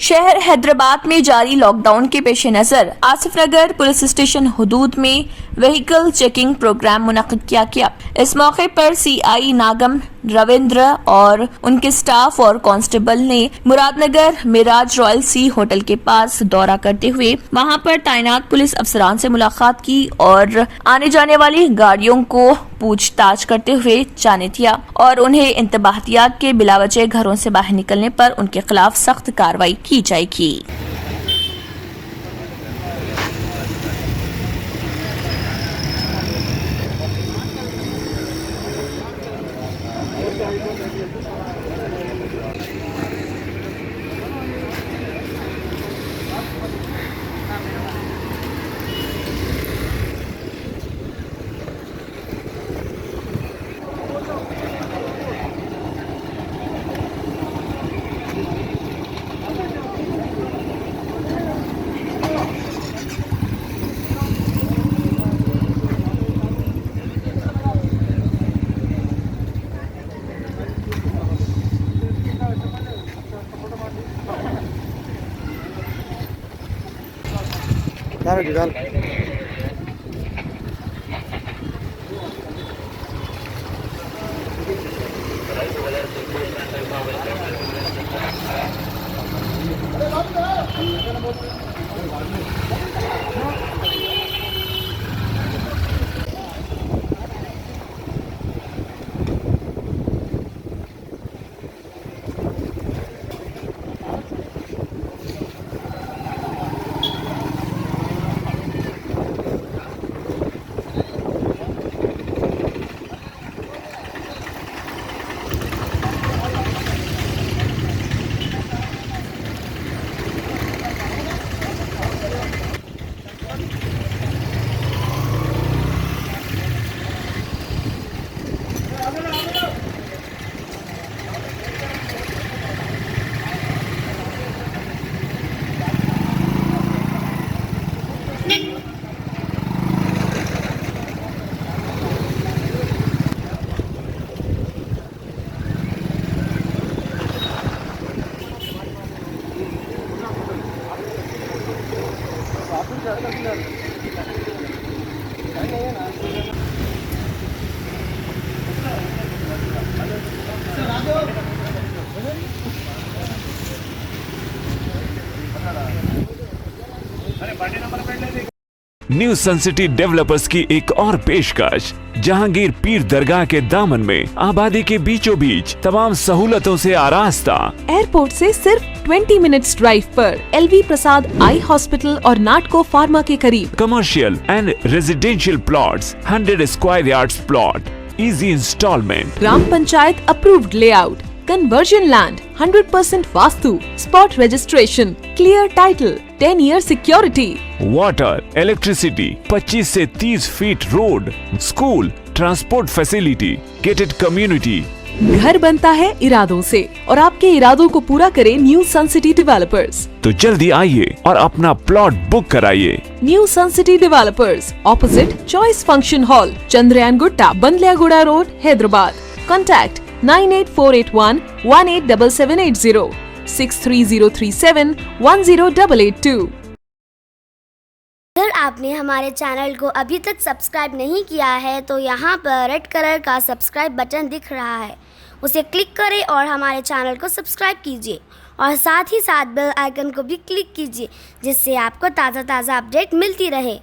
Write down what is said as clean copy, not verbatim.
शहर हैदराबाद में जारी लॉकडाउन के पेश नजर आसिफ नगर पुलिस स्टेशन हुदूद में व्हीकल चेकिंग प्रोग्राम मुनक्किद किया गया। इस मौके पर सीआई नागम रविंद्र और उनके स्टाफ और कांस्टेबल ने मुरादनगर मिराज रॉयल सी होटल के पास दौरा करते हुए वहां पर तैनात पुलिस अफसरान से मुलाकात की और आने जाने वाली गाड़ियों को पूछताछ करते हुए जाने दिया और उन्हें इंतबाहियात के बिलावजह घरों से बाहर निकलने पर उनके खिलाफ सख्त कार्रवाई की जाएगी। न्यू सन सिटी डेवलपर्स की एक और पेशकश जहांगीर पीर दरगाह के दामन में आबादी के बीचों बीच तमाम सहूलतों से आरास्ता। एयरपोर्ट से सिर्फ 20 मिनट्स ड्राइव पर LV प्रसाद आई हॉस्पिटल और नाटको फार्मा के करीब। Commercial and residential plots, 100 square yards plot, easy instalment, gram panchayat approved layout, conversion land, 100% vastu, spot registration, clear title, 10 year security, water, electricity, 25 से 30 feet road, school, transport facility, gated community. घर बनता है इरादों से और आपके इरादों को पूरा करे न्यू सन सिटी डेवलपर्स। तो जल्दी आइए और अपना प्लॉट बुक कराइए। New sun city developers, opposite choice function hall, Chandrayangutta, Bandlaguda road, Hyderabad. Contact 98481 187780, 63037 10882। अगर आपने हमारे चैनल को अभी तक सब्सक्राइब नहीं किया है तो यहाँ पर रेड कलर का सब्सक्राइब बटन दिख रहा है, उसे क्लिक करें और हमारे चैनल को सब्सक्राइब कीजिए और साथ ही साथ बेल आइकन को भी क्लिक कीजिए जिससे आपको ताज़ा अपडेट मिलती रहे।